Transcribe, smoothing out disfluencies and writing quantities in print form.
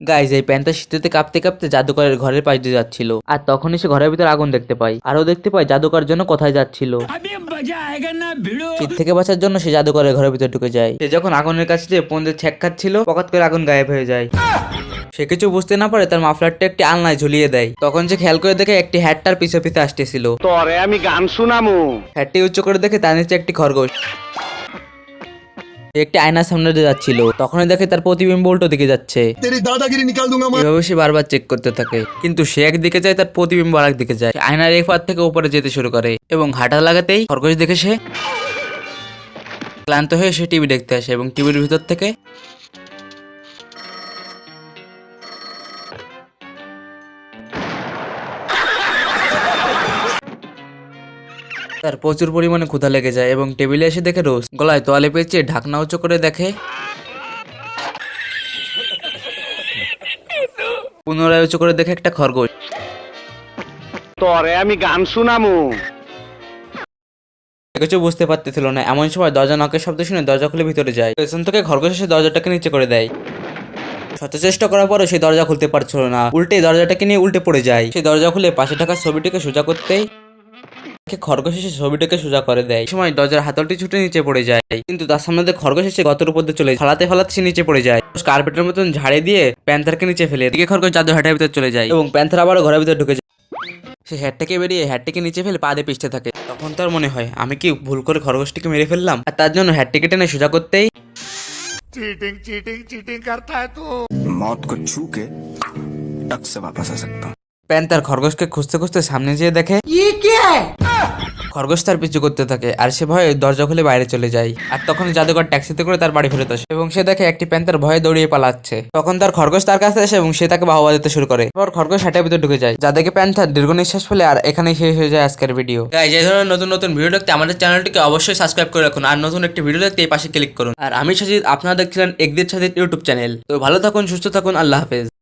Guys এই প্যান্টটা শীতেতে কাঁপতে কাঁপতে জাদুকরের ঘরের পাশ দিয়ে যাচ্ছিল, আর তখনই সে ঘরের ভিতর আগুন দেখতে পায়। আরো দেখতে পায় জাদুকর জন্য কোথায় যাচ্ছিল। শীত থেকে বাঁচার জন্য সে জাদুকরের ঘরের ভিতর ঢুকে যায়। সে যখন আগুনের কাছে যেয়ে পন্দে ছ্যাক খাচ্ছিল, পকাত করে আগুন গায়েব হয়ে যায়। সে কিছু বুঝতে না পারে তার মাফলারটা একটি আলনায় ঝুলিয়ে দেয়। তখন সে খেয়াল করে দেখে একটি হ্যাট তার পিছে পিছে আসতেছিল। তোরে আমি গান শুনামু। হ্যাটটি উচ্চ করে দেখে তার নিচে একটি খরগোশ। সে একটি আয়নার সামনে দিয়ে যাচ্ছিল, তখনই দেখে তার প্রতিবিম্ব উল্টো দিকে যাচ্ছে। এভাবে সে বারবার চেক করতে থাকে, কিন্তু সে একদিকে যায়, তার প্রতিবিম্ব আরেক দিকে যায়। সে আয়নার এক পাত থেকে উপরে যেতে শুরু করে এবং হাঁটা লাগাতেই খরগোশ দেখে সে ক্লান্ত হয়ে সে টিভি দেখতে আসে এবং টিভির ভিতর থেকে তার প্রচুর পরিমাণে ক্ষুধা লেগে যায় এবং টেবিলে এসে দেখে রোজ গলায় তোয়ালে পেঁচিয়ে ঢাকনা উঁচু করে দেখে। পুনরায় উঁচু করে দেখে একটা খরগোশ। তোরে আমি গান শুনামু। কিছু বুঝতে পারতেছিল না, এমন সময় দরজা নকের শব্দ শুনে দরজা খুলে ভিতরে যায়। পেছন থেকে খরগোশ এসে দরজাটাকে নিচে করে দেয়। শত চেষ্টা করার পরও সেই দরজা খুলতে পারছিল না, উল্টে দরজাটাকে নিয়ে উল্টে পড়ে যায়। সেই দরজা খুলে পাশে থাকা ছবিটিকে সোজা করতেই খরগোশ এসে ছবিটাকে সোজা করে দেয়। এই সময় দরজার হাতলটি ছুটে নিচে পড়ে যায়, কিন্তু তার সামনে দিয়ে খরগোশ এসে গতের উপর দিয়ে চলে ফালাতে ফালাতে সে নিচে পড়ে যায়। কার্পেটের মতন ঝাড়ে দিয়ে প্যান্থারকে নিচে ফেলে এদিকে খরগোশ জাদু হ্যাটের ভিতর চলে যায় এবং প্যান্থার আবারও ঘরের ভিতর ঢুকে যায়। সে হ্যাটটাকে বেরিয়ে হ্যাটটিকে নিচে ফেলে পা দিয়ে পিছতে থাকে। তখন তার মনে হয় আমি কি ভুল করে খরগোশটিকে মেরে ফেললাম, আর তার জন্য হ্যাটটিকে টেনে সোজা করতেই चीटिंग चीटिंग चीटिंग करता है तू। मौत को छू के टक से वापस आ सकता हूँ। প্যান্থার খরগোশকে খুঁজতে খুঁজতে সামনে যেয়ে দেখে খরগোশ তার পিছু করতে থাকে, আর সে ভয়ে দরজা খুলে বাইরে চলে যায়। আর তখন জাদুকর ট্যাক্সিতে করে তার বাড়ি ফেরত আসে এবং সে দেখে একটি প্যান্থার ভয়ে দৌড়িয়ে পালাচ্ছে। তখন তার খরগোশ তার কাছে আসে এবং সে তাকে বাহবা দিতে শুরু করে। এরপর খরগোশ হাটের ভিতরে ঢুকে যায়, যা দেখে প্যান্থার দীর্ঘ নিঃশ্বাস ফেলে। আর এখানেই শেষ হয়ে যায় আজকের ভিডিও। গাইস, এই ধরনের নতুন নতুন ভিডিও দেখতে আমাদের চ্যানেলটিকে অবশ্যই সাবস্ক্রাইব করে রাখুন, আর নতুন একটি ভিডিও দেখতে এই পাশে ক্লিক করুন। আর আমি সাজিদ, আপনারা দেখছিলেন একদিন সাজিদ ইউটিউব চ্যানেল। তো ভালো থাকুন, সুস্থ থাকুন, আল্লাহ হাফেজ।